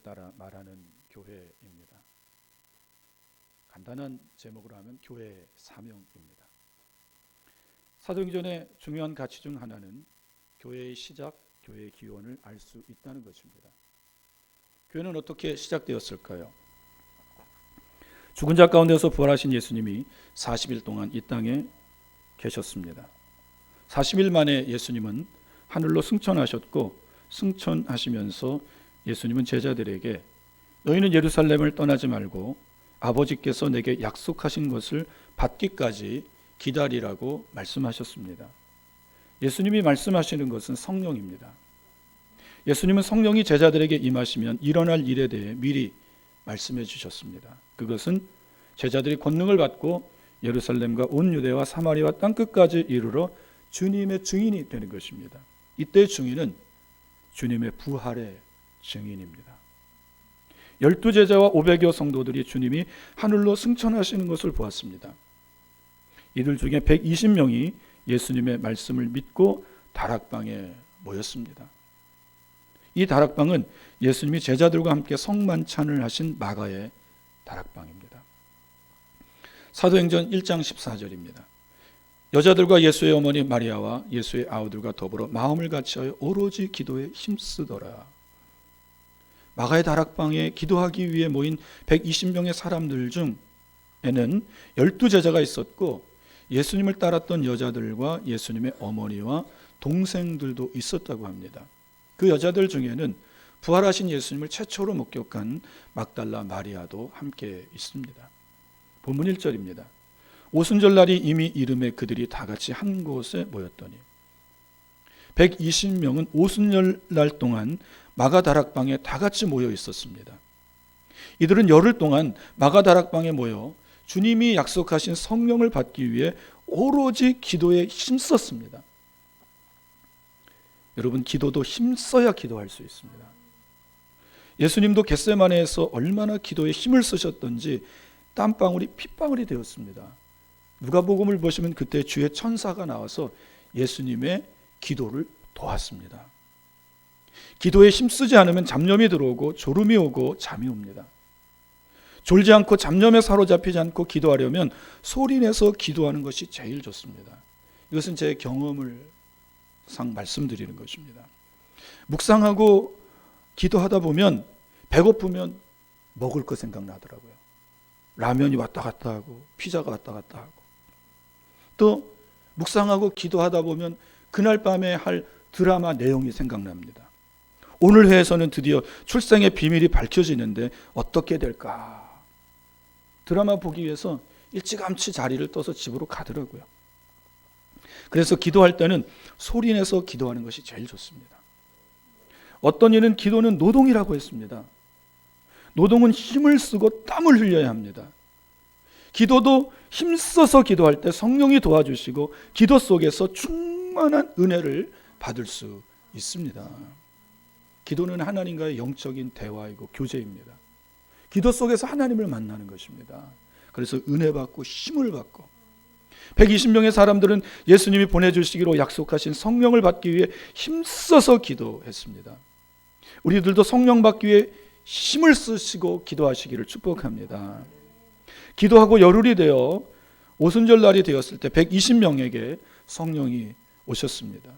따라 말하는 교회입니다. 간단한 제목으로 하면 교회의 사명입니다. 사도행전의 중요한 가치 중 하나는 교회의 시작, 교회의 기원을 알 수 있다는 것입니다. 교회는 어떻게 시작되었을까요? 죽은 자 가운데서 부활하신 예수님이 40일 동안 이 땅에 계셨습니다. 40일 만에 예수님은 하늘로 승천하셨고, 승천하시면서 예수님은 제자들에게 너희는 예루살렘을 떠나지 말고 아버지께서 내게 약속하신 것을 받기까지 기다리라고 말씀하셨습니다. 예수님이 말씀하시는 것은 성령입니다. 예수님은 성령이 제자들에게 임하시면 일어날 일에 대해 미리 말씀해 주셨습니다. 그것은 제자들이 권능을 받고 예루살렘과 온 유대와 사마리아 땅끝까지 이르러 주님의 증인이 되는 것입니다. 이때 증인은 주님의 부활의 증인입니다. 12제자와 500여 성도들이 주님이 하늘로 승천하시는 것을 보았습니다. 이들 중에 120명이 예수님의 말씀을 믿고 다락방에 모였습니다. 이 다락방은 예수님이 제자들과 함께 성만찬을 하신 마가의 다락방입니다. 사도행전 1장 14절입니다. 여자들과 예수의 어머니 마리아와 예수의 아우들과 더불어 마음을 같이하여 오로지 기도에 힘쓰더라. 마가의 다락방에 기도하기 위해 모인 120명의 사람들 중에는 12제자가 있었고, 예수님을 따랐던 여자들과 예수님의 어머니와 동생들도 있었다고 합니다. 그 여자들 중에는 부활하신 예수님을 최초로 목격한 막달라 마리아도 함께 있습니다. 본문 1절입니다. 오순절날이 이미 이름에 그들이 다 같이 한 곳에 모였더니 120명은 오순절날 동안 마가 다락방에 다 같이 모여 있었습니다. 이들은 열흘 동안 마가 다락방에 모여 주님이 약속하신 성령을 받기 위해 오로지 기도에 힘썼습니다. 여러분, 기도도 힘써야 기도할 수 있습니다. 예수님도 겟세마네에서 얼마나 기도에 힘을 쓰셨던지 땀방울이 핏방울이 되었습니다. 누가복음을 보시면 그때 주의 천사가 나와서 예수님의 기도를 도왔습니다. 기도에 힘쓰지 않으면 잡념이 들어오고 졸음이 오고 잠이 옵니다. 졸지 않고 잡념에 사로잡히지 않고 기도하려면 소리내서 기도하는 것이 제일 좋습니다. 이것은 제 경험을 말씀드리는 것입니다. 묵상하고 기도하다 보면 배고프면 먹을 거 생각나더라고요. 라면이 왔다 갔다 하고 피자가 왔다 갔다 하고, 또 묵상하고 기도하다 보면 그날 밤에 할 드라마 내용이 생각납니다. 오늘 회에서는 드디어 출생의 비밀이 밝혀지는데 어떻게 될까? 드라마 보기 위해서 일찌감치 자리를 떠서 집으로 가더라고요. 그래서 기도할 때는 소리내서 기도하는 것이 제일 좋습니다. 어떤 이는 기도는 노동이라고 했습니다. 노동은 힘을 쓰고 땀을 흘려야 합니다. 기도도 힘써서 기도할 때 성령이 도와주시고 기도 속에서 충만한 은혜를 받을 수 있습니다. 기도는 하나님과의 영적인 대화이고 교제입니다. 기도 속에서 하나님을 만나는 것입니다. 그래서 은혜 받고 힘을 받고, 120명의 사람들은 예수님이 보내주시기로 약속하신 성령을 받기 위해 힘써서 기도했습니다. 우리들도 성령 받기 위해 힘을 쓰시고 기도하시기를 축복합니다. 기도하고 열흘이 되어 오순절날이 되었을 때 120명에게 성령이 오셨습니다.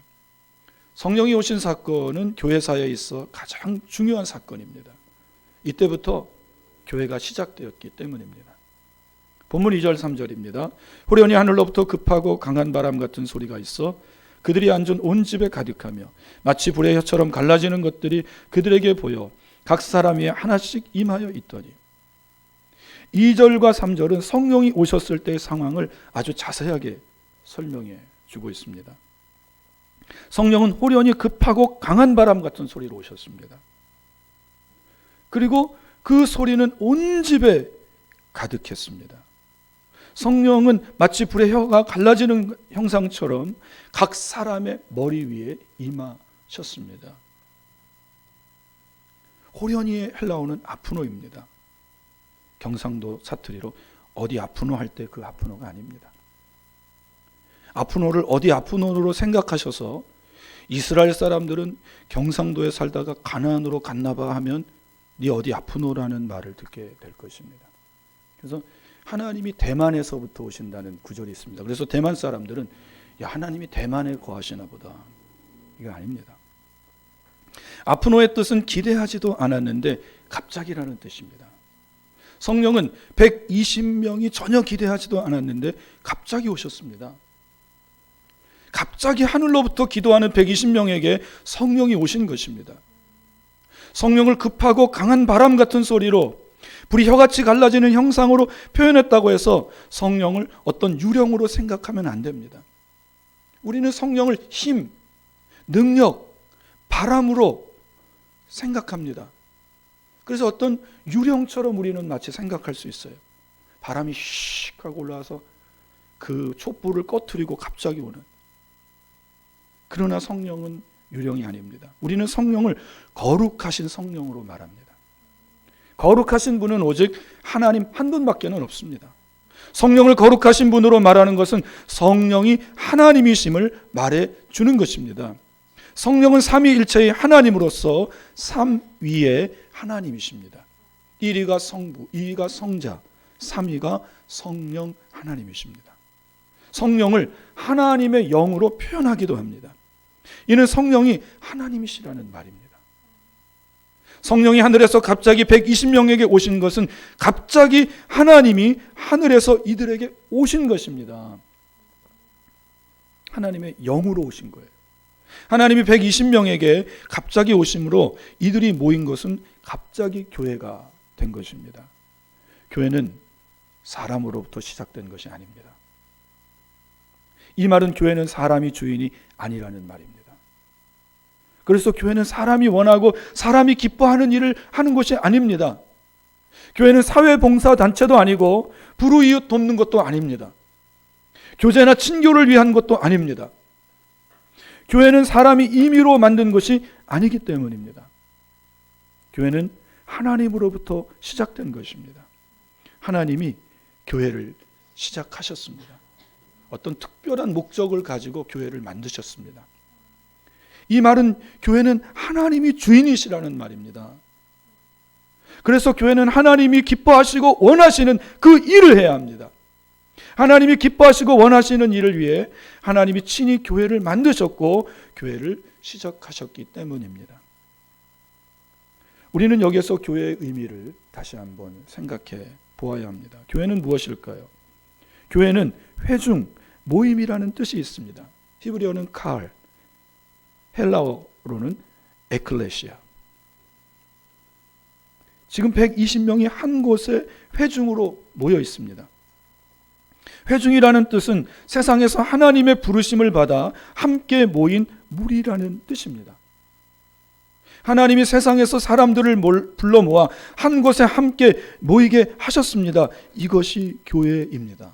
성령이 오신 사건은 교회사에 있어 가장 중요한 사건입니다. 이때부터 교회가 시작되었기 때문입니다. 본문 2절 3절입니다. 후련히 하늘로부터 급하고 강한 바람 같은 소리가 있어 그들이 앉은 온 집에 가득하며 마치 불의 혀처럼 갈라지는 것들이 그들에게 보여 각 사람 위에 하나씩 임하여 있더니, 2절과 3절은 성령이 오셨을 때의 상황을 아주 자세하게 설명해 주고 있습니다. 성령은 호련히 급하고 강한 바람 같은 소리로 오셨습니다. 그리고 그 소리는 온 집에 가득했습니다. 성령은 마치 불의 혀가 갈라지는 형상처럼 각 사람의 머리 위에 임하셨습니다. 호련히의 헬라어는 아프노입니다. 경상도 사투리로 어디 아프노 할 때 그 아프노가 아닙니다. 아프노를 어디 아프노로 생각하셔서 이스라엘 사람들은 경상도에 살다가 가나안으로 갔나 봐 하면 네 어디 아프노라는 말을 듣게 될 것입니다. 그래서 하나님이 대만에서부터 오신다는 구절이 있습니다. 그래서 대만 사람들은 야, 하나님이 대만에 거하시나 보다. 이거 아닙니다. 아프노의 뜻은 기대하지도 않았는데 갑자기라는 뜻입니다. 성령은 120명이 전혀 기대하지도 않았는데 갑자기 오셨습니다. 갑자기 하늘로부터 기도하는 120명에게 성령이 오신 것입니다. 성령을 급하고 강한 바람 같은 소리로 불이 혀같이 갈라지는 형상으로 표현했다고 해서 성령을 어떤 유령으로 생각하면 안 됩니다. 우리는 성령을 힘, 능력, 바람으로 생각합니다. 그래서 어떤 유령처럼 우리는 마치 생각할 수 있어요. 바람이 휙 하고 올라와서 그 촛불을 꺼트리고 갑자기 오는. 그러나 성령은 유령이 아닙니다. 우리는 성령을 거룩하신 성령으로 말합니다. 거룩하신 분은 오직 하나님 한 분밖에는 없습니다. 성령을 거룩하신 분으로 말하는 것은 성령이 하나님이심을 말해 주는 것입니다. 성령은 삼위일체의 하나님으로서 삼위의 하나님이십니다. 1위가 성부, 2위가 성자, 3위가 성령 하나님이십니다. 성령을 하나님의 영으로 표현하기도 합니다. 이는 성령이 하나님이시라는 말입니다. 성령이 하늘에서 갑자기 120명에게 오신 것은 갑자기 하나님이 하늘에서 이들에게 오신 것입니다. 하나님의 영으로 오신 거예요. 하나님이 120명에게 갑자기 오심으로 이들이 모인 것은 갑자기 교회가 된 것입니다. 교회는 사람으로부터 시작된 것이 아닙니다. 이 말은 교회는 사람이 주인이 아니라는 말입니다. 그래서 교회는 사람이 원하고 사람이 기뻐하는 일을 하는 것이 아닙니다. 교회는 사회봉사단체도 아니고 불우이웃 돕는 것도 아닙니다. 교제나 친교를 위한 것도 아닙니다. 교회는 사람이 임의로 만든 것이 아니기 때문입니다. 교회는 하나님으로부터 시작된 것입니다. 하나님이 교회를 시작하셨습니다. 어떤 특별한 목적을 가지고 교회를 만드셨습니다. 이 말은 교회는 하나님이 주인이시라는 말입니다. 그래서 교회는 하나님이 기뻐하시고 원하시는 그 일을 해야 합니다. 하나님이 기뻐하시고 원하시는 일을 위해 하나님이 친히 교회를 만드셨고 교회를 시작하셨기 때문입니다. 우리는 여기서 교회의 의미를 다시 한번 생각해 보아야 합니다. 교회는 무엇일까요? 교회는 회중, 모임이라는 뜻이 있습니다. 히브리어는 칼, 헬라어로는 에클레시아. 지금 120명이 한 곳에 회중으로 모여 있습니다. 회중이라는 뜻은 세상에서 하나님의 부르심을 받아 함께 모인 무리라는 뜻입니다. 하나님이 세상에서 사람들을 불러 모아 한 곳에 함께 모이게 하셨습니다. 이것이 교회입니다.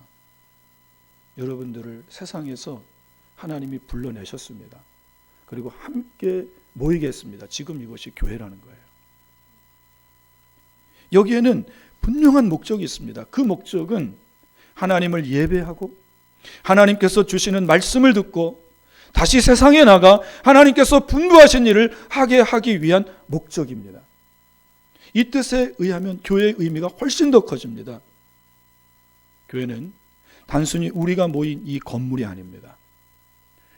여러분들을 세상에서 하나님이 불러내셨습니다. 그리고 함께 모이게 했습니다. 지금 이것이 교회라는 거예요. 여기에는 분명한 목적이 있습니다. 그 목적은 하나님을 예배하고 하나님께서 주시는 말씀을 듣고 다시 세상에 나가 하나님께서 분부하신 일을 하게 하기 위한 목적입니다. 이 뜻에 의하면 교회의 의미가 훨씬 더 커집니다. 교회는 단순히 우리가 모인 이 건물이 아닙니다.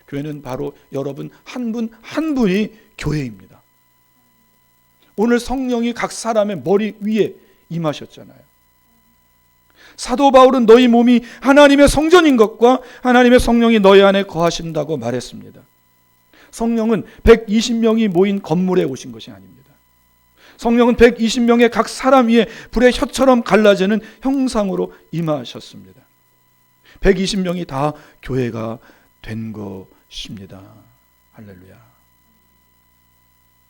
교회는 바로 여러분 한 분 한 분이 교회입니다. 오늘 성령이 각 사람의 머리 위에 임하셨잖아요. 사도 바울은 너희 몸이 하나님의 성전인 것과 하나님의 성령이 너희 안에 거하신다고 말했습니다. 성령은 120명이 모인 건물에 오신 것이 아닙니다. 성령은 120명의 각 사람 위에 불의 혀처럼 갈라지는 형상으로 임하셨습니다. 120명이 다 교회가 된 것입니다. 할렐루야.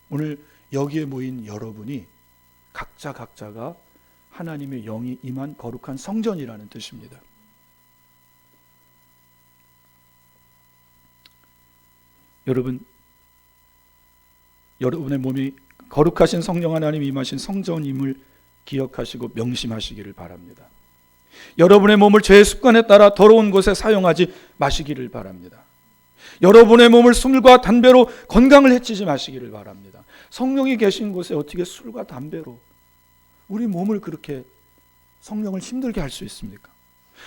오늘 여기에 모인 여러분이 각자가 하나님의 영이 임한 거룩한 성전이라는 뜻입니다. 여러분의 몸이 거룩하신 성령 하나님이 임하신 성전임을 기억하시고 명심하시기를 바랍니다. 여러분의 몸을 죄의 습관에 따라 더러운 곳에 사용하지 마시기를 바랍니다. 여러분의 몸을 술과 담배로 건강을 해치지 마시기를 바랍니다. 성령이 계신 곳에 어떻게 술과 담배로 우리 몸을 그렇게 성령을 힘들게 할 수 있습니까?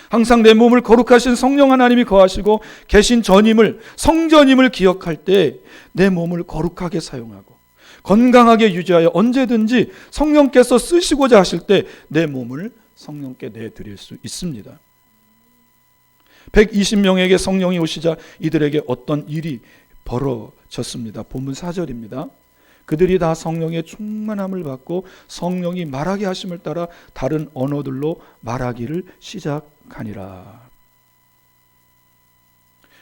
항상 내 몸을 거룩하신 성령 하나님이 거하시고 계신 전임을, 성전임을 기억할 때 내 몸을 거룩하게 사용하고 건강하게 유지하여 언제든지 성령께서 쓰시고자 하실 때 내 몸을 성령께 내드릴 수 있습니다. 120명에게 성령이 오시자 이들에게 어떤 일이 벌어졌습니다. 본문 4절입니다. 그들이 다 성령의 충만함을 받고 성령이 말하게 하심을 따라 다른 언어들로 말하기를 시작하니라.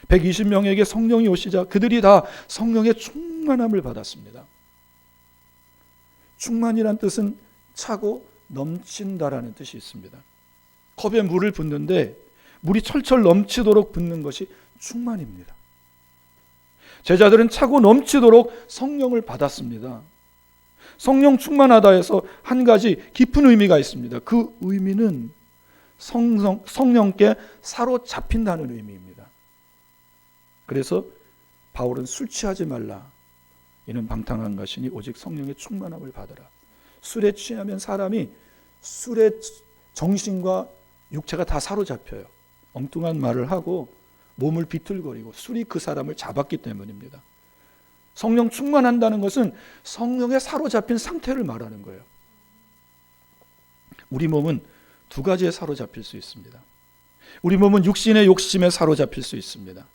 120명에게 성령이 오시자 그들이 다 성령의 충만함을 받았습니다. 충만이란 뜻은 차고 넘친다라는 뜻이 있습니다. 컵에 물을 붓는데 물이 철철 넘치도록 붓는 것이 충만입니다. 제자들은 차고 넘치도록 성령을 받았습니다. 성령 충만하다 해서 한 가지 깊은 의미가 있습니다. 그 의미는 성령께 사로잡힌다는 의미입니다. 그래서 바울은 술 취하지 말라. 이는 방탕한 것이니 오직 성령의 충만함을 받으라. 술에 취하면 사람이 술의 정신과 육체가 다 사로잡혀요. 엉뚱한 말을 하고 몸을 비틀거리고 술이 그 사람을 잡았기 때문입니다. 성령 충만한다는 것은 성령에 사로잡힌 상태를 말하는 거예요. 우리 몸은 두 가지에 사로잡힐 수 있습니다. 우리 몸은 육신의 욕심에 사로잡힐 수 있습니다.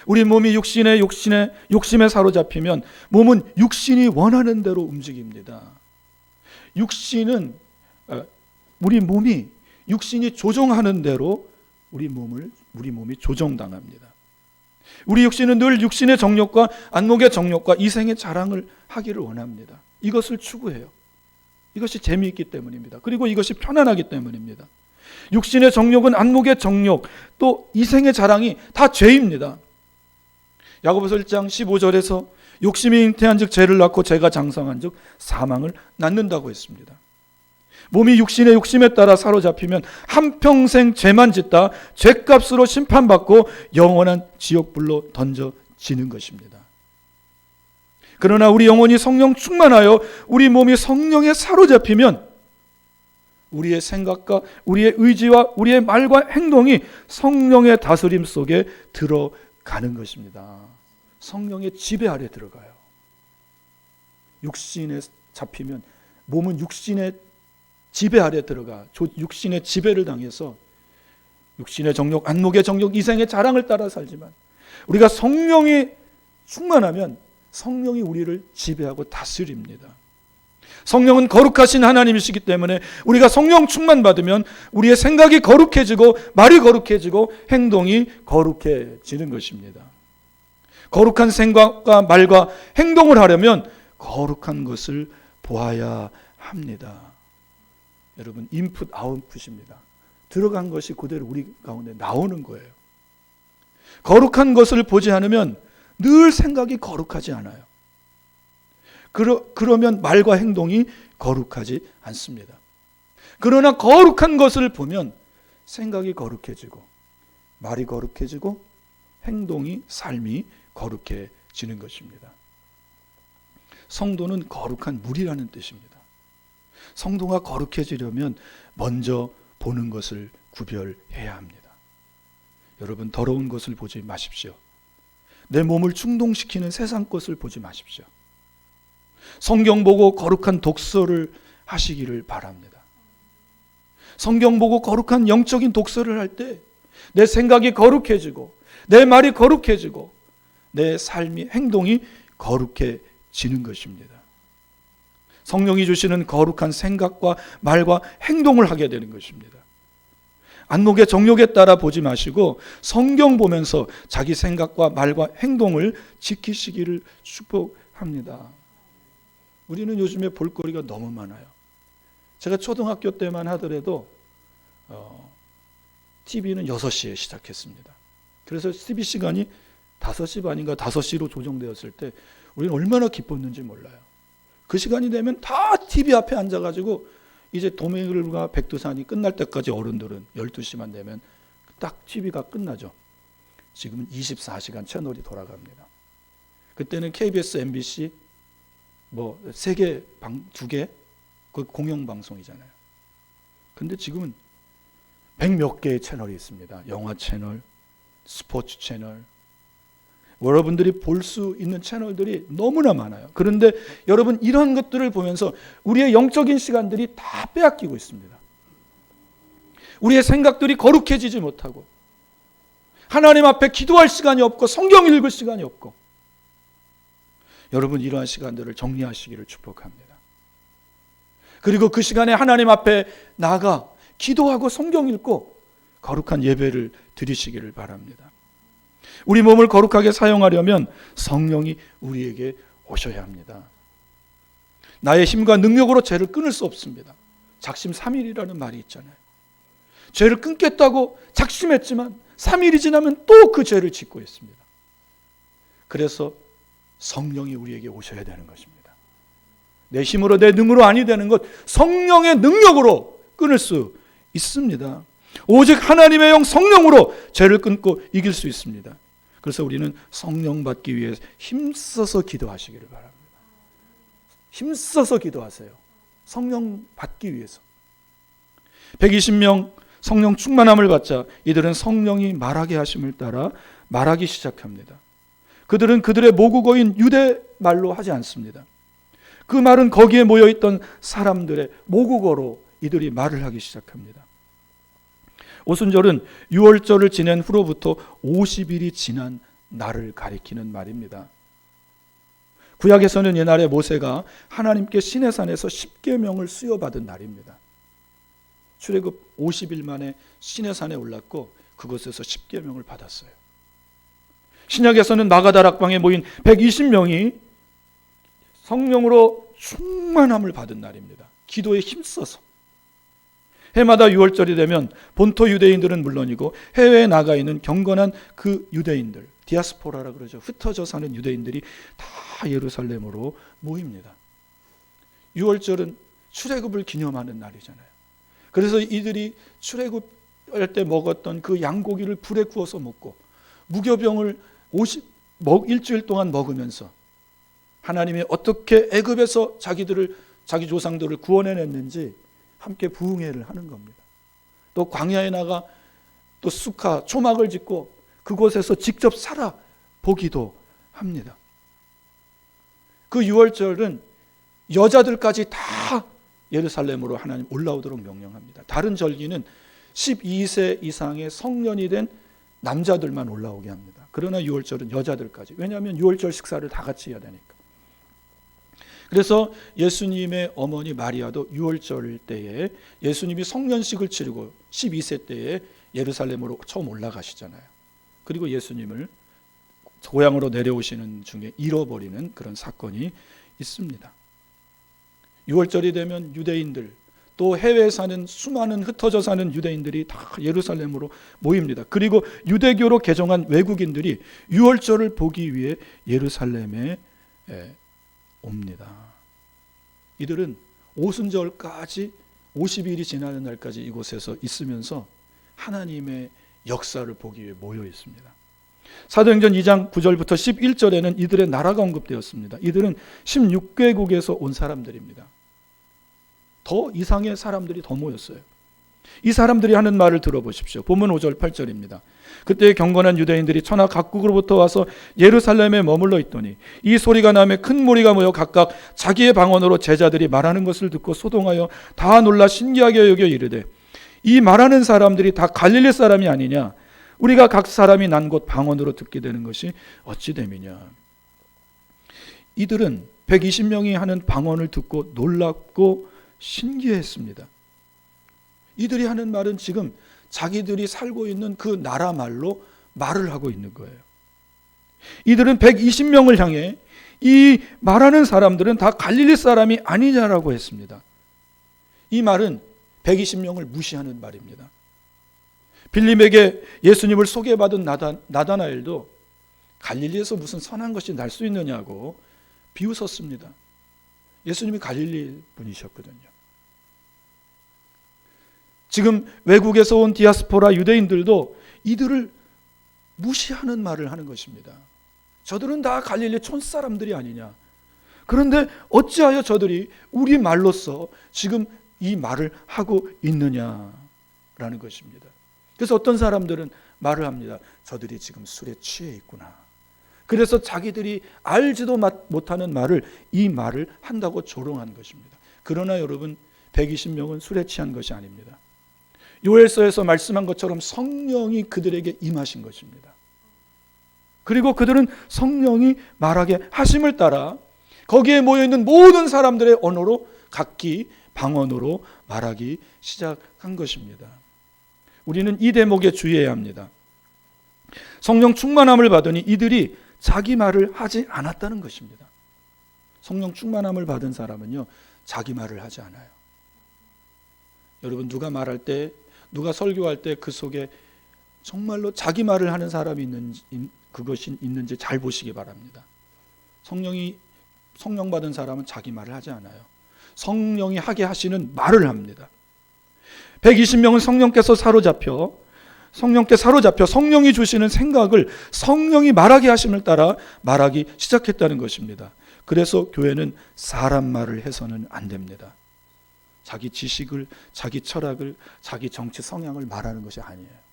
우리 몸이 육신의 욕심에 사로잡히면 몸은 육신이 원하는 대로 움직입니다. 우리 몸이 육신이 조종하는 대로 우리 몸이 조종당합니다. 우리 육신은 늘 육신의 정욕과 안목의 정욕과 이생의 자랑을 하기를 원합니다. 이것을 추구해요. 이것이 재미있기 때문입니다. 그리고 이것이 편안하기 때문입니다. 육신의 정욕은 안목의 정욕, 또 이생의 자랑이 다 죄입니다. 야고보서 1장 15절에서 욕심이 잉태한 즉 죄를 낳고 죄가 장성한 즉 사망을 낳는다고 했습니다. 몸이 육신의 욕심에 따라 사로잡히면 한평생 죄만 짓다 죄값으로 심판받고 영원한 지옥불로 던져지는 것입니다. 그러나 우리 영혼이 성령 충만하여 우리 몸이 성령에 사로잡히면 우리의 생각과 우리의 의지와 우리의 말과 행동이 성령의 다스림 속에 들어가는 것입니다. 성령의 지배 아래 들어가요. 육신에 잡히면 몸은 육신의 지배 아래 들어가 육신의 지배를 당해서 육신의 정욕, 안목의 정욕, 이생의 자랑을 따라 살지만 우리가 성령이 충만하면 성령이 우리를 지배하고 다스립니다. 성령은 거룩하신 하나님이시기 때문에 우리가 성령 충만 받으면 우리의 생각이 거룩해지고 말이 거룩해지고 행동이 거룩해지는 것입니다. 거룩한 생각과 말과 행동을 하려면 거룩한 것을 보아야 합니다. 여러분, 인풋 아웃풋입니다. 들어간 것이 그대로 우리 가운데 나오는 거예요. 거룩한 것을 보지 않으면 늘 생각이 거룩하지 않아요. 그러면 말과 행동이 거룩하지 않습니다. 그러나 거룩한 것을 보면 생각이 거룩해지고 말이 거룩해지고 행동이, 삶이 거룩해지는 것입니다. 성도는 거룩한 물이라는 뜻입니다. 성도가 거룩해지려면 먼저 보는 것을 구별해야 합니다. 여러분, 더러운 것을 보지 마십시오. 내 몸을 충동시키는 세상 것을 보지 마십시오. 성경 보고 거룩한 독서를 하시기를 바랍니다. 성경 보고 거룩한 영적인 독서를 할 때 내 생각이 거룩해지고 내 말이 거룩해지고 내 삶이, 행동이 거룩해지는 것입니다. 성령이 주시는 거룩한 생각과 말과 행동을 하게 되는 것입니다. 안목의 정욕에 따라 보지 마시고 성경 보면서 자기 생각과 말과 행동을 지키시기를 축복합니다. 우리는 요즘에 볼거리가 너무 많아요. 제가 초등학교 때만 하더라도 TV는 6시에 시작했습니다. 그래서 TV 시간이 5시 반인가 5시로 조정되었을 때 우리는 얼마나 기뻤는지 몰라요. 그 시간이 되면 다 TV 앞에 앉아가지고 이제 도매을과 백두산이 끝날 때까지 어른들은 12시만 되면 딱 TV가 끝나죠. 지금은 24시간 채널이 돌아갑니다. 그때는 KBS, MBC, 세계 두 개, 그 공영 방송이잖아요. 근데 지금은 100몇 개의 채널이 있습니다. 영화 채널, 스포츠 채널, 여러분들이 볼 수 있는 채널들이 너무나 많아요. 그런데 여러분, 이런 것들을 보면서 우리의 영적인 시간들이 다 빼앗기고 있습니다. 우리의 생각들이 거룩해지지 못하고, 하나님 앞에 기도할 시간이 없고, 성경 읽을 시간이 없고, 여러분, 이러한 시간들을 정리하시기를 축복합니다. 그리고 그 시간에 하나님 앞에 나아가 기도하고 성경 읽고 거룩한 예배를 드리시기를 바랍니다. 우리 몸을 거룩하게 사용하려면 성령이 우리에게 오셔야 합니다. 나의 힘과 능력으로 죄를 끊을 수 없습니다. 작심삼일이라는 말이 있잖아요. 죄를 끊겠다고 작심했지만 3일이 지나면 또 그 죄를 짓고 있습니다. 그래서 성령이 우리에게 오셔야 되는 것입니다. 내 힘으로, 내 능으로 아니 되는 것, 성령의 능력으로 끊을 수 있습니다. 오직 하나님의 영 성령으로 죄를 끊고 이길 수 있습니다. 그래서 우리는 성령 받기 위해 힘써서 기도하시기를 바랍니다. 힘써서 기도하세요. 성령 받기 위해서. 120명 성령 충만함을 받자 이들은 성령이 말하게 하심을 따라 말하기 시작합니다. 그들은 그들의 모국어인 유대 말로 하지 않습니다. 그 말은 거기에 모여있던 사람들의 모국어로 이들이 말을 하기 시작합니다. 오순절은 유월절을 지낸 후로부터 50일이 지난 날을 가리키는 말입니다. 구약에서는 옛날에 모세가 하나님께 시내산에서 10계명을 수여받은 날입니다. 출애굽 50일 만에 시내산에 올랐고 그곳에서 10계명을 받았어요. 신약에서는 마가다락방에 모인 120명이 성령으로 충만함을 받은 날입니다. 기도에 힘써서. 해마다 6월절이 되면 본토 유대인들은 물론이고 해외에 나가 있는 경건한 그 유대인들, 디아스포라라 그러죠. 흩어져 사는 유대인들이 다 예루살렘으로 모입니다. 6월절은 출애굽을 기념하는 날이잖아요. 그래서 이들이 출애굽할 때 먹었던 그 양고기를 불에 구워서 먹고 무교병을 일주일 동안 먹으면서 하나님이 어떻게 애굽에서 자기 조상들을 구원해냈는지 함께 부흥회를 하는 겁니다. 또 광야에 나가 또 수카 초막을 짓고 그곳에서 직접 살아보기도 합니다. 그 6월절은 여자들까지 다 예루살렘으로 하나님 올라오도록 명령합니다. 다른 절기는 12세 이상의 성년이 된 남자들만 올라오게 합니다. 그러나 6월절은 여자들까지. 왜냐하면 6월절 식사를 다 같이 해야 되니까. 그래서 예수님의 어머니 마리아도 6월절 때에 예수님이 성년식을 치르고 12세 때에 예루살렘으로 처음 올라가시잖아요. 그리고 예수님을 고향으로 내려오시는 중에 잃어버리는 그런 사건이 있습니다. 6월절이 되면 유대인들 또 해외에 사는 수많은 흩어져 사는 유대인들이 다 예루살렘으로 모입니다. 그리고 유대교로 개종한 외국인들이 6월절을 보기 위해 예루살렘에 옵니다. 이들은 오순절까지 50일이 지나는 날까지 이곳에서 있으면서 하나님의 역사를 보기 위해 모여 있습니다. 사도행전 2장 9절부터 11절에는 이들의 나라가 언급되었습니다. 이들은 16개국에서 온 사람들입니다. 더 이상의 사람들이 더 모였어요. 이 사람들이 하는 말을 들어보십시오. 본문 5절 8절입니다. 그때 경건한 유대인들이 천하 각국으로부터 와서 예루살렘에 머물러 있더니 이 소리가 나며 큰 무리가 모여 각각 자기의 방언으로 제자들이 말하는 것을 듣고 소동하여 다 놀라 신기하게 여겨 이르되 이 말하는 사람들이 다 갈릴리 사람이 아니냐? 우리가 각 사람이 난 곳 방언으로 듣게 되는 것이 어찌 됨이냐? 이들은 120명이 하는 방언을 듣고 놀랍고 신기했습니다. 이들이 하는 말은 지금 자기들이 살고 있는 그 나라 말로 말을 하고 있는 거예요. 이들은 120명을 향해 이 말하는 사람들은 다 갈릴리 사람이 아니냐라고 했습니다. 이 말은 120명을 무시하는 말입니다. 빌림에게 예수님을 소개받은 나다나엘도 갈릴리에서 무슨 선한 것이 날 수 있느냐고 비웃었습니다. 예수님이 갈릴리 분이셨거든요. 지금 외국에서 온 디아스포라 유대인들도 이들을 무시하는 말을 하는 것입니다. 저들은 다 갈릴리 촌사람들이 아니냐. 그런데 어찌하여 저들이 우리 말로써 지금 이 말을 하고 있느냐라는 것입니다. 그래서 어떤 사람들은 말을 합니다. 저들이 지금 술에 취해 있구나. 그래서 자기들이 알지도 못하는 말을, 이 말을 한다고 조롱한 것입니다. 그러나 여러분, 120명은 술에 취한 것이 아닙니다. 요엘서에서 말씀한 것처럼 성령이 그들에게 임하신 것입니다. 그리고 그들은 성령이 말하게 하심을 따라 거기에 모여있는 모든 사람들의 언어로 각기 방언으로 말하기 시작한 것입니다. 우리는 이 대목에 주의해야 합니다. 성령 충만함을 받으니 이들이 자기 말을 하지 않았다는 것입니다. 성령 충만함을 받은 사람은요, 자기 말을 하지 않아요. 여러분, 누가 말할 때, 누가 설교할 때 그 속에 정말로 자기 말을 하는 사람이 있는지, 그것이 있는지 잘 보시기 바랍니다. 성령 받은 사람은 자기 말을 하지 않아요. 성령이 하게 하시는 말을 합니다. 120명은 성령께 사로잡혀 성령이 주시는 생각을 성령이 말하게 하심을 따라 말하기 시작했다는 것입니다. 그래서 교회는 사람 말을 해서는 안 됩니다. 자기 지식을, 자기 철학을, 자기 정치 성향을 말하는 것이 아니에요.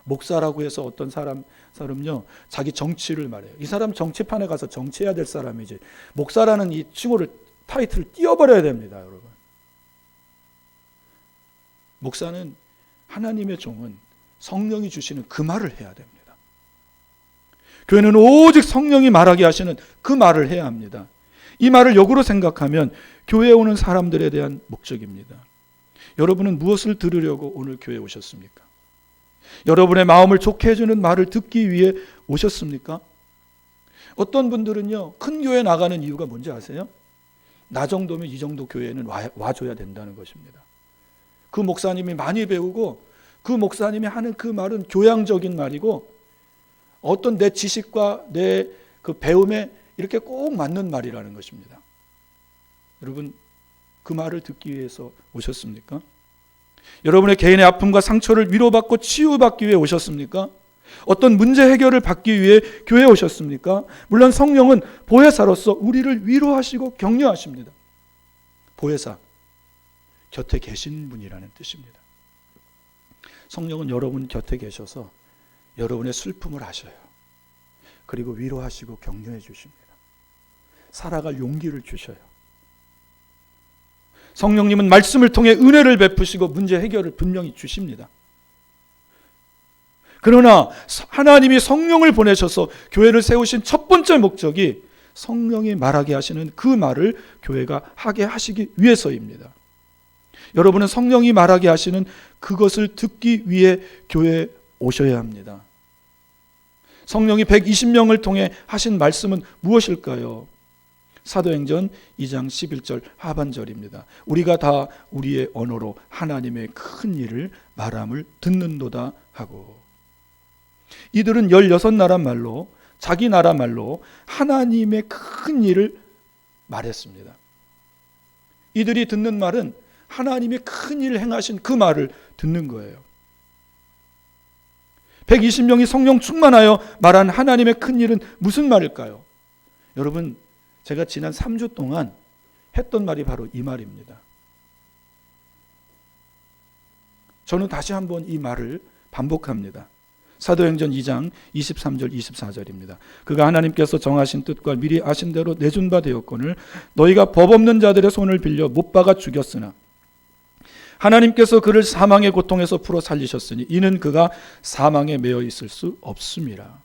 목사라고 해서 어떤 사람은요, 자기 정치를 말해요. 이 사람 정치판에 가서 정치해야 될 사람이지, 목사라는 이 칭호를, 타이틀을 띄워버려야 됩니다, 여러분. 목사는, 하나님의 종은 성령이 주시는 그 말을 해야 됩니다. 교회는 오직 성령이 말하게 하시는 그 말을 해야 합니다. 이 말을 역으로 생각하면 교회에 오는 사람들에 대한 목적입니다. 여러분은 무엇을 들으려고 오늘 교회에 오셨습니까? 여러분의 마음을 좋게 해주는 말을 듣기 위해 오셨습니까? 어떤 분들은요, 큰 교회 나가는 이유가 뭔지 아세요? 나 정도면 이 정도 교회는 와줘야 된다는 것입니다. 그 목사님이 많이 배우고 그 목사님이 하는 그 말은 교양적인 말이고 어떤 내 지식과 내 그 배움에 이렇게 꼭 맞는 말이라는 것입니다. 여러분, 그 말을 듣기 위해서 오셨습니까? 여러분의 개인의 아픔과 상처를 위로받고 치유받기 위해 오셨습니까? 어떤 문제 해결을 받기 위해 교회에 오셨습니까? 물론 성령은 보혜사로서 우리를 위로하시고 격려하십니다. 보혜사, 곁에 계신 분이라는 뜻입니다. 성령은 여러분 곁에 계셔서 여러분의 슬픔을 아셔요. 그리고 위로하시고 격려해 주십니다. 살아갈 용기를 주셔요. 성령님은 말씀을 통해 은혜를 베푸시고 문제 해결을 분명히 주십니다. 그러나 하나님이 성령을 보내셔서 교회를 세우신 첫 번째 목적이 성령이 말하게 하시는 그 말을 교회가 하게 하시기 위해서입니다. 여러분은 성령이 말하게 하시는 그것을 듣기 위해 교회에 오셔야 합니다. 성령이 120명을 통해 하신 말씀은 무엇일까요? 사도행전 2장 11절 하반절입니다. 우리가 다 우리의 언어로 하나님의 큰 일을 말함을 듣는도다 하고, 이들은 16나라 말로, 자기 나라 말로 하나님의 큰 일을 말했습니다. 이들이 듣는 말은 하나님의 큰 일을 행하신 그 말을 듣는 거예요. 120명이 성령 충만하여 말한 하나님의 큰 일은 무슨 말일까요? 여러분, 제가 지난 3주 동안 했던 말이 바로 이 말입니다. 저는 다시 한번 이 말을 반복합니다. 사도행전 2장 23절 24절입니다. 그가 하나님께서 정하신 뜻과 미리 아신 대로 내준 바 되었거늘 너희가 법 없는 자들의 손을 빌려 못 박아 죽였으나 하나님께서 그를 사망의 고통에서 풀어 살리셨으니 이는 그가 사망에 매여 있을 수 없음이라.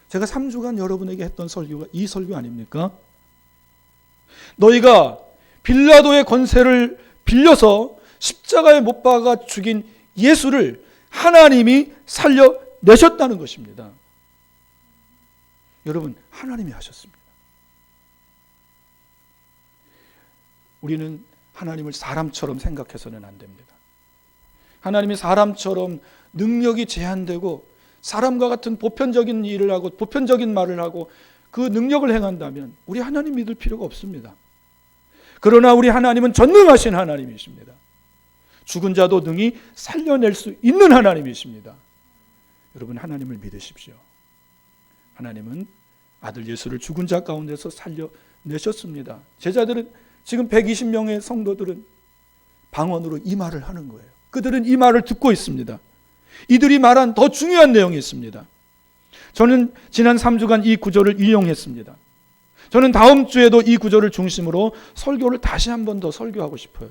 제가 3주간 여러분에게 했던 설교가 이 설교 아닙니까? 너희가 빌라도의 권세를 빌려서 십자가에 못 박아 죽인 예수를 하나님이 살려내셨다는 것입니다. 여러분, 하나님이 하셨습니다. 우리는 하나님을 사람처럼 생각해서는 안 됩니다. 하나님이 사람처럼 능력이 제한되고 사람과 같은 보편적인 일을 하고 보편적인 말을 하고 그 능력을 행한다면 우리 하나님 믿을 필요가 없습니다. 그러나 우리 하나님은 전능하신 하나님이십니다. 죽은 자도 능히 살려낼 수 있는 하나님이십니다. 여러분, 하나님을 믿으십시오. 하나님은 아들 예수를 죽은 자 가운데서 내셨습니다. 제자들은 지금 120명의 성도들은 방언으로 이 말을 하는 거예요. 그들은 이 말을 듣고 있습니다. 이들이 말한 더 중요한 내용이 있습니다. 저는 지난 3주간 이 구절을 인용했습니다. 저는 다음 주에도 이 구절을 중심으로 설교를 다시 한 번 더 설교하고 싶어요.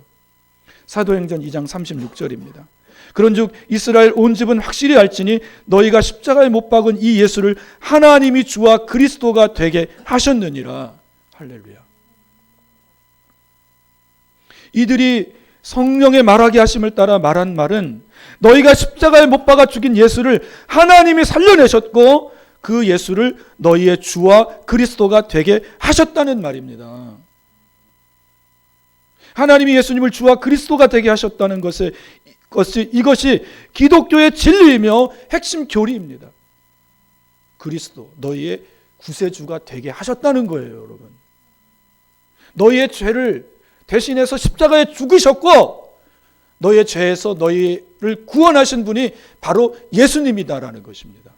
사도행전 2장 36절입니다. 그런즉 이스라엘 온 집은 확실히 알지니 너희가 십자가에 못 박은 이 예수를 하나님이 주와 그리스도가 되게 하셨느니라. 할렐루야. 이들이 성령의 말하게 하심을 따라 말한 말은 너희가 십자가에 못 박아 죽인 예수를 하나님이 살려내셨고 그 예수를 너희의 주와 그리스도가 되게 하셨다는 말입니다. 하나님이 예수님을 주와 그리스도가 되게 하셨다는 이것이 기독교의 진리이며 핵심 교리입니다. 그리스도, 너희의 구세주가 되게 하셨다는 거예요, 여러분. 너희의 죄를 대신해서 십자가에 죽으셨고 너희의 죄에서 너희를 구원하신 분이 바로 예수님이다라는 것입니다.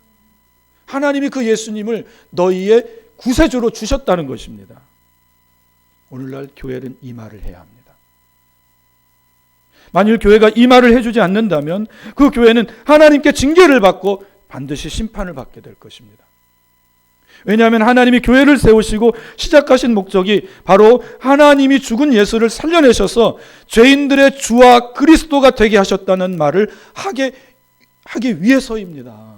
하나님이 그 예수님을 너희의 구세주로 주셨다는 것입니다. 오늘날 교회는 이 말을 해야 합니다. 만일 교회가 이 말을 해주지 않는다면 그 교회는 하나님께 징계를 받고 반드시 심판을 받게 될 것입니다. 왜냐하면 하나님이 교회를 세우시고 시작하신 목적이 바로 하나님이 죽은 예수를 살려내셔서 죄인들의 주와 그리스도가 되게 하셨다는 말을 하기 위해서입니다.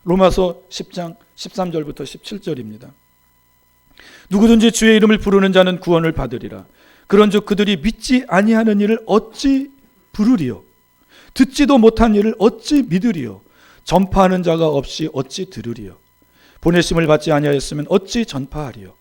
로마서 10장 13절부터 17절입니다. 누구든지 주의 이름을 부르는 자는 구원을 받으리라. 그런즉 그들이 믿지 아니하는 일을 어찌 부르리요? 듣지도 못한 일을 어찌 믿으리요? 전파하는 자가 없이 어찌 들으리요? 보내심을 받지 아니하였으면 어찌 전파하리요?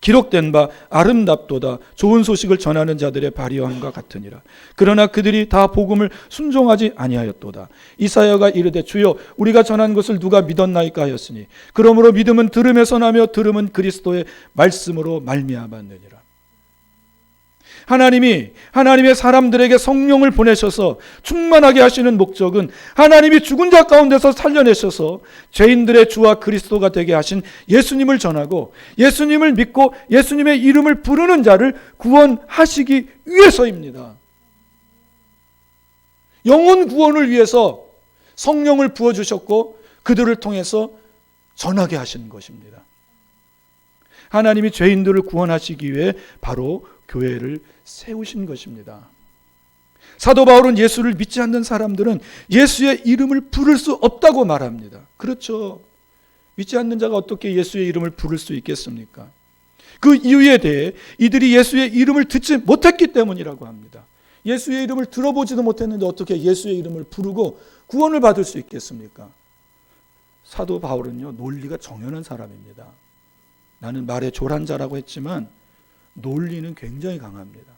기록된 바 아름답도다 좋은 소식을 전하는 자들의 발휘함과 같으니라. 그러나 그들이 다 복음을 순종하지 아니하였도다. 이사야가 이르되 주여 우리가 전한 것을 누가 믿었나이까 하였으니 그러므로 믿음은 들음에서 나며 들음은 그리스도의 말씀으로 말미암았느니라. 하나님의 사람들에게 성령을 보내셔서 충만하게 하시는 목적은 하나님이 죽은 자 가운데서 살려내셔서 죄인들의 주와 그리스도가 되게 하신 예수님을 전하고 예수님을 믿고 예수님의 이름을 부르는 자를 구원하시기 위해서입니다. 영혼 구원을 위해서 성령을 부어주셨고 그들을 통해서 전하게 하시는 것입니다. 하나님이 죄인들을 구원하시기 위해 바로 교회를 세우신 것입니다. 사도 바울은 예수를 믿지 않는 사람들은 예수의 이름을 부를 수 없다고 말합니다. 그렇죠. 믿지 않는 자가 어떻게 예수의 이름을 부를 수 있겠습니까? 그 이유에 대해 이들이 예수의 이름을 듣지 못했기 때문이라고 합니다. 예수의 이름을 들어보지도 못했는데 어떻게 예수의 이름을 부르고 구원을 받을 수 있겠습니까? 사도 바울은요, 논리가 정연한 사람입니다. 나는 말의 조란자라고 했지만 논리는 굉장히 강합니다.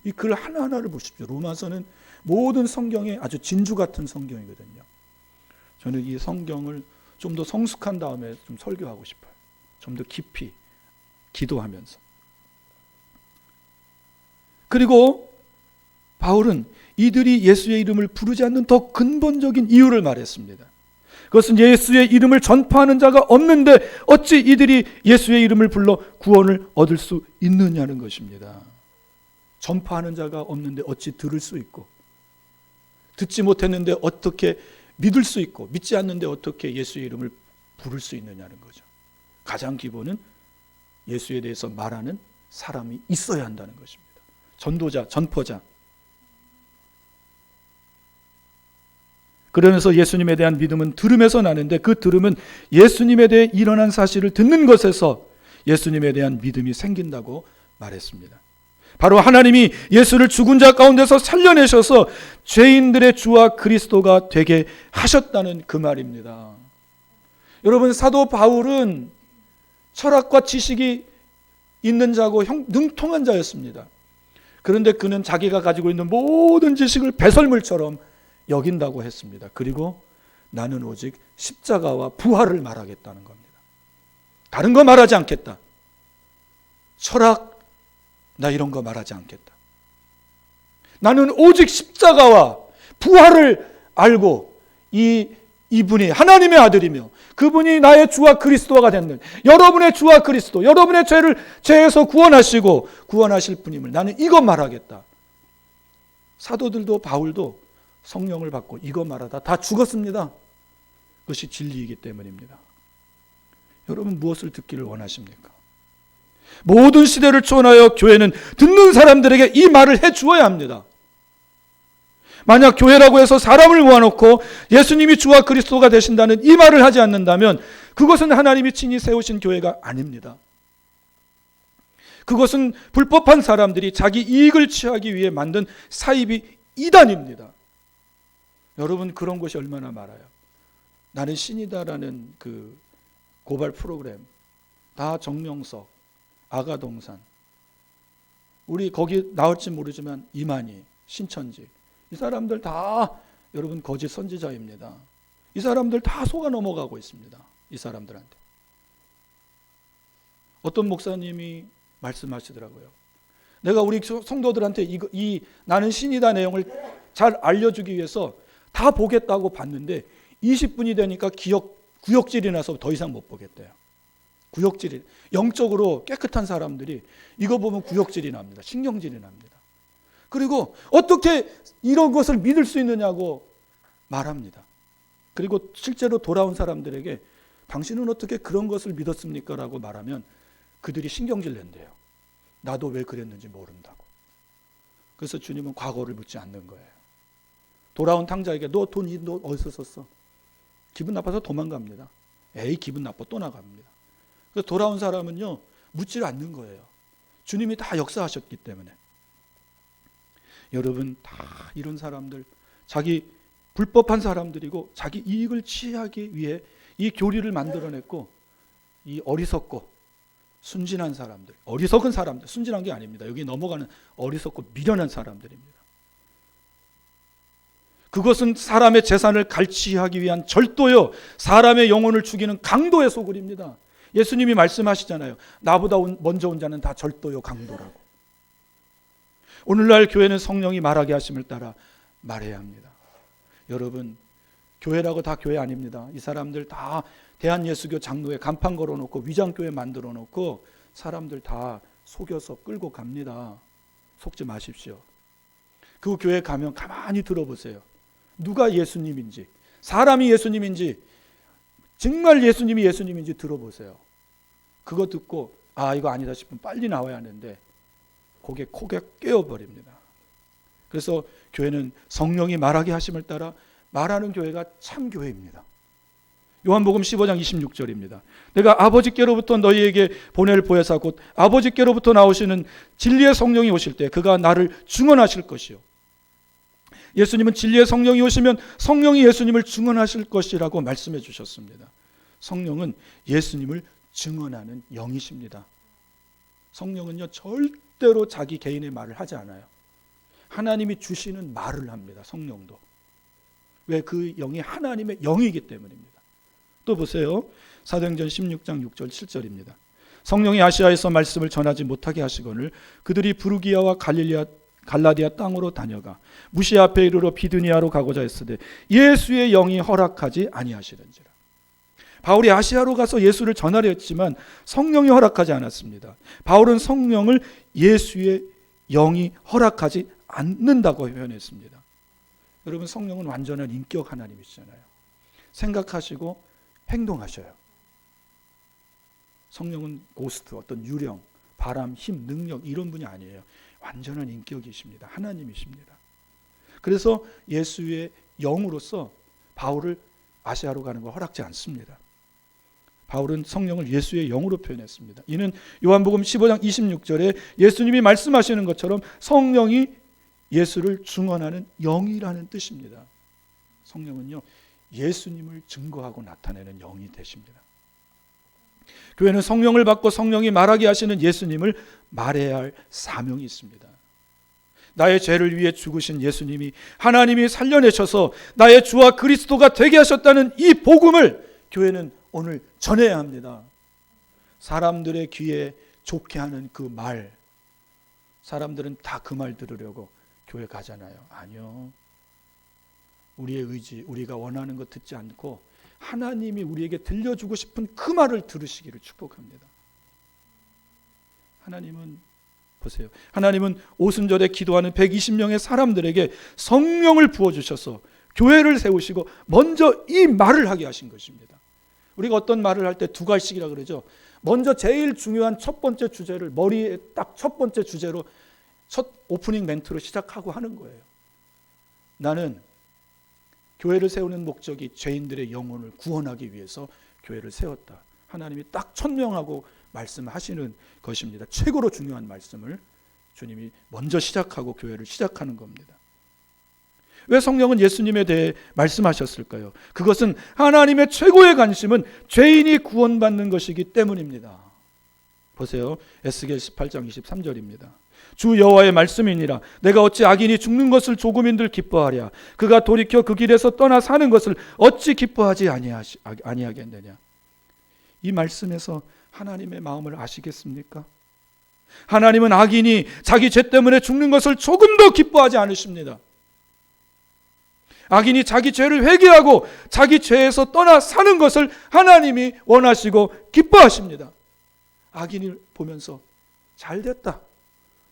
이 글 하나하나를 보십시오. 로마서는 모든 성경의 아주 진주 같은 성경이거든요. 저는 이 성경을 좀 더 성숙한 다음에 좀 설교하고 싶어요. 좀 더 깊이 기도하면서. 그리고 바울은 이들이 예수의 이름을 부르지 않는 더 근본적인 이유를 말했습니다. 그것은 예수의 이름을 전파하는 자가 없는데 어찌 이들이 예수의 이름을 불러 구원을 얻을 수 있느냐는 것입니다. 전파하는 자가 없는데 어찌 들을 수 있고, 듣지 못했는데 어떻게 믿을 수 있고, 믿지 않는데 어떻게 예수의 이름을 부를 수 있느냐는 거죠. 가장 기본은 예수에 대해서 말하는 사람이 있어야 한다는 것입니다. 전도자, 전퍼자. 그러면서 예수님에 대한 믿음은 들음에서 나는데 그 들음은 예수님에 대해 일어난 사실을 듣는 것에서 예수님에 대한 믿음이 생긴다고 말했습니다. 바로 하나님이 예수를 죽은 자 가운데서 살려내셔서 죄인들의 주와 그리스도가 되게 하셨다는 그 말입니다. 여러분, 사도 바울은 철학과 지식이 있는 자고 능통한 자였습니다. 그런데 그는 자기가 가지고 있는 모든 지식을 배설물처럼 여긴다고 했습니다. 그리고 나는 오직 십자가와 부활을 말하겠다는 겁니다. 다른 거 말하지 않겠다. 철학, 나 이런 거 말하지 않겠다. 나는 오직 십자가와 부활을 알고 이 이분이 하나님의 아들이며 그분이 나의 주와 그리스도가 됐는, 여러분의 주와 그리스도, 여러분의 죄를 죄에서 구원하시고 구원하실 분임을 나는 이거 말하겠다. 사도들도 바울도 성령을 받고 이거 말하다 다 죽었습니다. 그것이 진리이기 때문입니다. 여러분 무엇을 듣기를 원하십니까? 모든 시대를 초월하여 교회는 듣는 사람들에게 이 말을 해주어야 합니다. 만약 교회라고 해서 사람을 모아놓고 예수님이 주와 그리스도가 되신다는 이 말을 하지 않는다면 그것은 하나님이 친히 세우신 교회가 아닙니다. 그것은 불법한 사람들이 자기 이익을 취하기 위해 만든 사이비 이단입니다. 여러분 그런 것이 얼마나 많아요. 나는 신이다라는 그 고발 프로그램, 다 정명석, 아가동산, 우리 거기 나올지 모르지만 이만희, 신천지, 이 사람들 다 여러분 거짓 선지자입니다. 이 사람들 다 속아 넘어가고 있습니다. 이 사람들한테. 어떤 목사님이 말씀하시더라고요. 내가 우리 성도들한테 이 나는 신이다 내용을 잘 알려주기 위해서 다 보겠다고 봤는데 20분이 되니까 구역질이 나서 더 이상 못 보겠대요. 구역질이, 영적으로 깨끗한 사람들이 이거 보면 구역질이 납니다. 신경질이 납니다. 그리고 어떻게 이런 것을 믿을 수 있느냐고 말합니다. 그리고 실제로 돌아온 사람들에게 당신은 어떻게 그런 것을 믿었습니까? 라고 말하면 그들이 신경질 낸대요. 나도 왜 그랬는지 모른다고. 그래서 주님은 과거를 묻지 않는 거예요. 돌아온 탕자에게 너 어디서 썼어? 기분 나빠서 도망갑니다. 에이 기분 나빠 또 나갑니다. 그래서 돌아온 사람은요 묻지 않는 거예요. 주님이 다 역사하셨기 때문에. 여러분 다 이런 사람들, 자기 불법한 사람들이고 자기 이익을 취하기 위해 이 교리를 만들어냈고, 이 어리석고 순진한 사람들, 어리석은 사람들, 순진한 게 아닙니다. 여기 넘어가는 어리석고 미련한 사람들입니다. 그것은 사람의 재산을 갈취하기 위한 절도요, 사람의 영혼을 죽이는 강도의 소굴입니다. 예수님이 말씀하시잖아요. 나보다 먼저 온 자는 다 절도요 강도라고. 오늘날 교회는 성령이 말하게 하심을 따라 말해야 합니다. 여러분 교회라고 다 교회 아닙니다. 이 사람들 다 대한예수교 장로에 간판 걸어놓고 위장교회 만들어 놓고 사람들 다 속여서 끌고 갑니다. 속지 마십시오. 그 교회 가면 가만히 들어보세요. 누가 예수님인지, 사람이 예수님인지, 정말 예수님이 예수님인지 들어보세요. 그거 듣고 아 이거 아니다 싶으면 빨리 나와야 하는데 고개 꿰어버립니다. 그래서 교회는 성령이 말하게 하심을 따라 말하는 교회가 참 교회입니다. 요한복음 15장 26절입니다. 내가 아버지께로부터 너희에게 보낼 보혜사 곧 아버지께로부터 나오시는 진리의 성령이 오실 때 그가 나를 증언하실 것이요. 예수님은 진리의 성령이 오시면 성령이 예수님을 증언하실 것이라고 말씀해 주셨습니다. 성령은 예수님을 증언하는 영이십니다. 성령은요 절대로 자기 개인의 말을 하지 않아요. 하나님이 주시는 말을 합니다. 성령도. 왜? 그 영이 하나님의 영이기 때문입니다. 또 보세요. 사도행전 16장 6절 7절입니다. 성령이 아시아에서 말씀을 전하지 못하게 하시거늘 그들이 부르기아와 갈라디아 땅으로 다녀가 무시아 앞에 이르러 비두니아로 가고자 했으되 예수의 영이 허락하지 아니하시는지라. 바울이 아시아로 가서 예수를 전하려 했지만 성령이 허락하지 않았습니다. 바울은 성령을 예수의 영이 허락하지 않는다고 표현했습니다. 여러분 성령은 완전한 인격 하나님이시잖아요. 생각하시고 행동하셔요. 성령은 고스트, 어떤 유령, 바람, 힘, 능력 이런 분이 아니에요. 완전한 인격이십니다. 하나님이십니다. 그래서 예수의 영으로서 바울을 아시아로 가는 걸 허락지 않습니다. 바울은 성령을 예수의 영으로 표현했습니다. 이는 요한복음 15장 26절에 예수님이 말씀하시는 것처럼 성령이 예수를 증언하는 영이라는 뜻입니다. 성령은요 예수님을 증거하고 나타내는 영이 되십니다. 교회는 성령을 받고 성령이 말하게 하시는 예수님을 말해야 할 사명이 있습니다. 나의 죄를 위해 죽으신 예수님이 하나님이 살려내셔서 나의 주와 그리스도가 되게 하셨다는 이 복음을 교회는 오늘 전해야 합니다. 사람들의 귀에 좋게 하는 그 말, 사람들은 다 그 말 들으려고 교회 가잖아요. 아니요. 우리의 의지, 우리가 원하는 것 듣지 않고 하나님이 우리에게 들려주고 싶은 그 말을 들으시기를 축복합니다. 하나님은 보세요. 하나님은 오순절에 기도하는 120명의 사람들에게 성령을 부어주셔서 교회를 세우시고 먼저 이 말을 하게 하신 것입니다. 우리가 어떤 말을 할 때 두 갈씩이라 그러죠. 먼저 제일 중요한 첫 번째 주제를 머리에 딱 첫 번째 주제로 첫 오프닝 멘트로 시작하고 하는 거예요. 나는 교회를 세우는 목적이 죄인들의 영혼을 구원하기 위해서 교회를 세웠다. 하나님이 딱 천명하고 말씀하시는 것입니다. 최고로 중요한 말씀을 주님이 먼저 시작하고 교회를 시작하는 겁니다. 왜 성령은 예수님에 대해 말씀하셨을까요? 그것은 하나님의 최고의 관심은 죄인이 구원받는 것이기 때문입니다. 보세요. 에스겔 18장 23절입니다. 주 여호와의 말씀이니라. 내가 어찌 악인이 죽는 것을 조금인들 기뻐하랴. 그가 돌이켜 그 길에서 떠나 사는 것을 어찌 기뻐하지 아니하겠느냐. 이 말씀에서 하나님의 마음을 아시겠습니까? 하나님은 악인이 자기 죄 때문에 죽는 것을 조금도 기뻐하지 않으십니다. 악인이 자기 죄를 회개하고 자기 죄에서 떠나 사는 것을 하나님이 원하시고 기뻐하십니다. 악인을 보면서 잘됐다.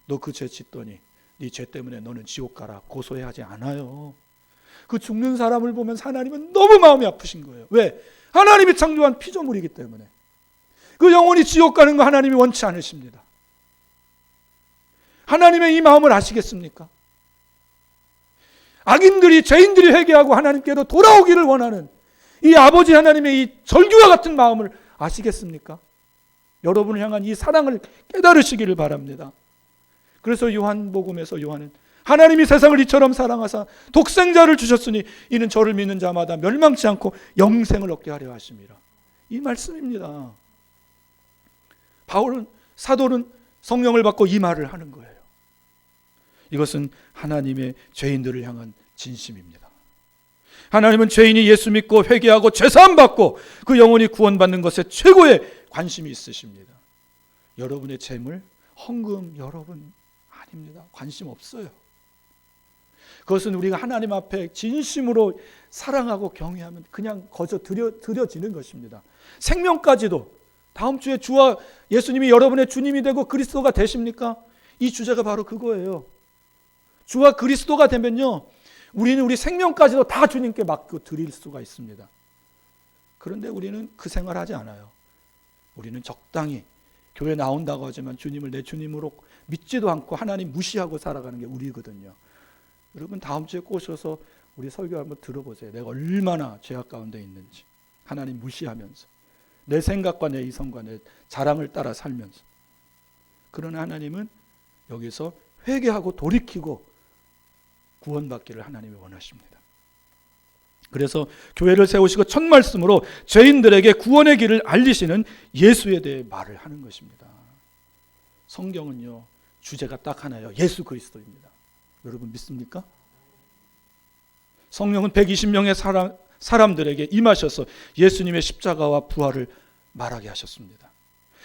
너 그 죄 짓더니 네 죄 때문에 너는 지옥 가라 고소해하지 않아요. 그 죽는 사람을 보면 하나님은 너무 마음이 아프신 거예요. 왜? 하나님이 창조한 피조물이기 때문에. 그 영혼이 지옥 가는 거 하나님이 원치 않으십니다. 하나님의 이 마음을 아시겠습니까? 악인들이 죄인들이 회개하고 하나님께로 돌아오기를 원하는 이 아버지 하나님의 이 절규와 같은 마음을 아시겠습니까? 여러분을 향한 이 사랑을 깨달으시기를 바랍니다. 그래서 요한복음에서 요한은 하나님이 세상을 이처럼 사랑하사 독생자를 주셨으니 이는 저를 믿는 자마다 멸망치 않고 영생을 얻게 하려 하심이라. 이 말씀입니다. 바울은 사도는 성령을 받고 이 말을 하는 거예요. 이것은 하나님의 죄인들을 향한 진심입니다. 하나님은 죄인이 예수 믿고 회개하고 죄사함 받고 그 영혼이 구원받는 것에 최고의 관심이 있으십니다. 여러분의 재물, 헌금 여러분 아닙니다. 관심 없어요. 그것은 우리가 하나님 앞에 진심으로 사랑하고 경외하면 그냥 거저 드려지는 것입니다. 생명까지도 다음 주에 주와 예수님이 여러분의 주님이 되고 그리스도가 되십니까? 이 주제가 바로 그거예요. 주와 그리스도가 되면요, 우리는 우리 생명까지도 다 주님께 맡겨 드릴 수가 있습니다. 그런데 우리는 그 생활하지 않아요. 우리는 적당히 교회 나온다고 하지만 주님을 내 주님으로 믿지도 않고 하나님 무시하고 살아가는 게 우리거든요. 여러분 다음 주에 꼬셔서 우리 설교 한번 들어보세요. 내가 얼마나 죄악 가운데 있는지. 하나님 무시하면서 내 생각과 내 이성과 내 자랑을 따라 살면서. 그러나 하나님은 여기서 회개하고 돌이키고 구원받기를 하나님이 원하십니다. 그래서 교회를 세우시고 첫 말씀으로 죄인들에게 구원의 길을 알리시는 예수에 대해 말을 하는 것입니다. 성경은요, 주제가 딱 하나예요. 예수 그리스도입니다. 여러분 믿습니까? 성령은 120명의 사람들에게 임하셔서 예수님의 십자가와 부활을 말하게 하셨습니다.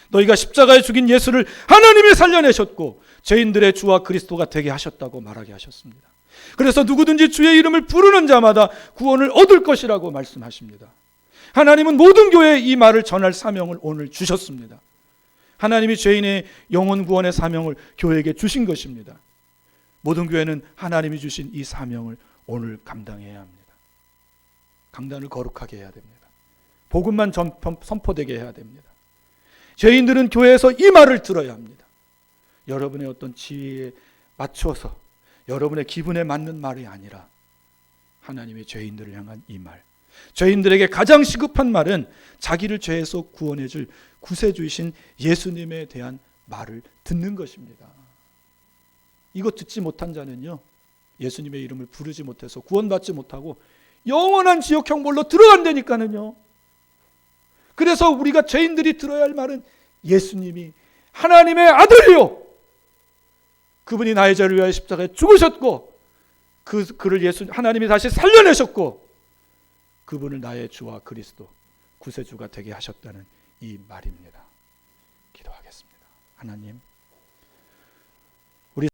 너희가 십자가에 죽인 예수를 하나님이 살려내셨고 죄인들의 주와 그리스도가 되게 하셨다고 말하게 하셨습니다. 그래서 누구든지 주의 이름을 부르는 자마다 구원을 얻을 것이라고 말씀하십니다. 하나님은 모든 교회에 이 말을 전할 사명을 오늘 주셨습니다. 하나님이 죄인의 영혼 구원의 사명을 교회에게 주신 것입니다. 모든 교회는 하나님이 주신 이 사명을 오늘 감당해야 합니다. 강단을 거룩하게 해야 됩니다. 복음만 선포되게 해야 됩니다. 죄인들은 교회에서 이 말을 들어야 합니다. 여러분의 어떤 지위에 맞춰서 여러분의 기분에 맞는 말이 아니라 하나님의 죄인들을 향한 이 말. 죄인들에게 가장 시급한 말은 자기를 죄에서 구원해 줄 구세주이신 예수님에 대한 말을 듣는 것입니다. 이거 듣지 못한 자는요, 예수님의 이름을 부르지 못해서 구원받지 못하고 영원한 지옥 형벌로 들어간다니까는요. 그래서 우리가 죄인들이 들어야 할 말은 예수님이 하나님의 아들이요, 그분이 나의 죄를 위하여 십자가에 죽으셨고 그를 하나님이 다시 살려내셨고 그분을 나의 주와 그리스도 구세주가 되게 하셨다는 이 말입니다. 기도하겠습니다. 하나님,